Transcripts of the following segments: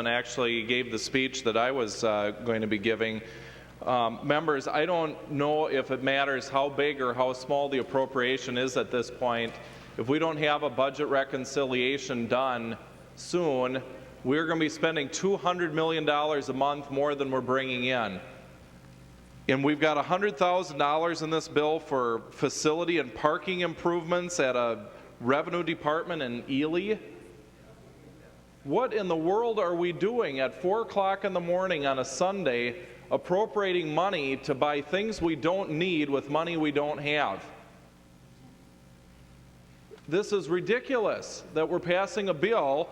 and actually gave the speech that I was going to be giving. Members, I don't know if it matters how big or how small the appropriation is at this point. If we don't have a budget reconciliation done soon, we're going to be spending $200 million a month more than we're bringing in. And we've got $100,000 in this bill for facility and parking improvements at a revenue department in Ely. What in the world are we doing at 4 o'clock in the morning on a Sunday appropriating money to buy things we don't need with money we don't have? This is ridiculous that we're passing a bill.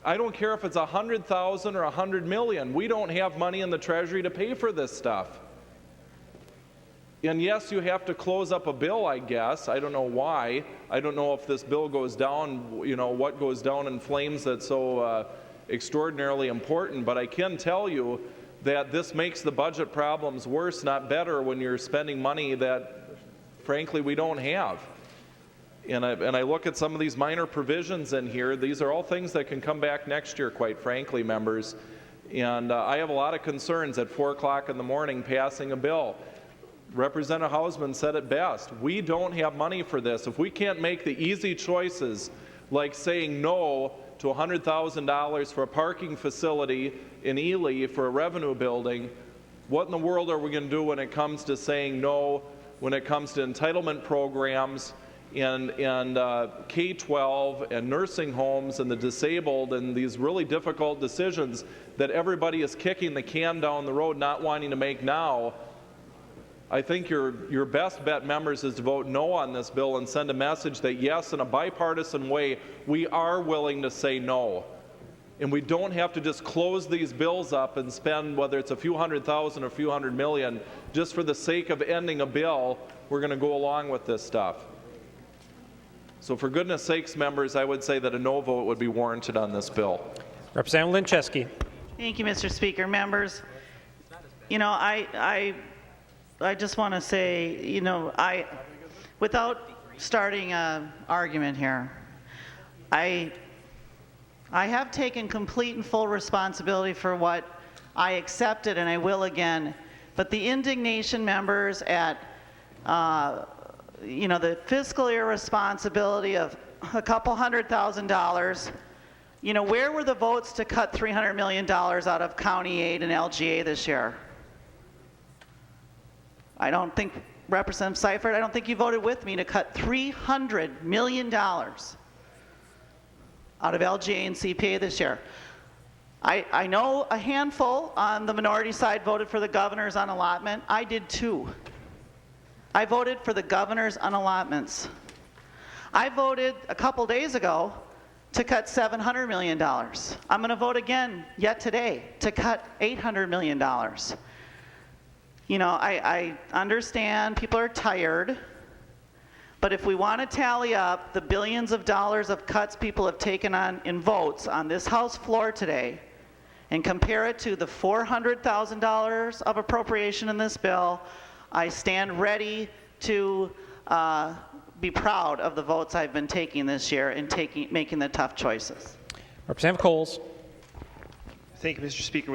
I don't care if it's 100,000 or 100 million. We don't have money in the Treasury to pay for this stuff. And yes, you have to close up a bill, I guess. I don't know why. I don't know if this bill goes down, you know, what goes down in flames that's so extraordinarily important. But I can tell you that this makes the budget problems worse, not better, when you're spending money that, frankly, we don't have. And I look at some of these minor provisions in here. These are all things that can come back next year, quite frankly, members. And I have a lot of concerns at 4 o'clock in the morning passing a bill. Representative Hausman said it best. We don't have money for this. If we can't make the easy choices, like saying no to $100,000 for a parking facility in Ely for a revenue building, what in the world are we going to do when it comes to saying no, when it comes to entitlement programs and K-12 and nursing homes and the disabled and these really difficult decisions that everybody is kicking the can down the road, not wanting to make now? I think your best bet, members, is to vote no on this bill and send a message that yes, in a bipartisan way, we are willing to say no. And we don't have to just close these bills up and spend, whether it's a few $100,000 or a few $100 million, just for the sake of ending a bill. We're going to go along with this stuff. So for goodness sakes, members, I would say that a no vote would be warranted on this bill. Representative Lenczewski. Thank you, Mr. Speaker. Members, you know, I just want to say, you know, without starting an argument here, I have taken complete and full responsibility for what I accepted, and I will again. But the indignation, members, at you know, the fiscal irresponsibility of a couple $100,000. You know, where were the votes to cut $300 million out of county aid and LGA this year? I don't think, Representative Seifert, I don't think you voted with me to cut $300 million out of LGA and CPA this year. I know a handful on the minority side voted for the governor's unallotment. I did too. I voted for the governor's unallotments. I voted a couple days ago to cut $700 million. I'm going to vote again yet today to cut $800 million. You know, I understand people are tired, but if we want to tally up the billions of dollars of cuts people have taken on in votes on this House floor today and compare it to the $400,000 of appropriation in this bill, I stand ready to be proud of the votes I've been taking this year and making the tough choices. Representative Coles. Thank you, Mr. Speaker.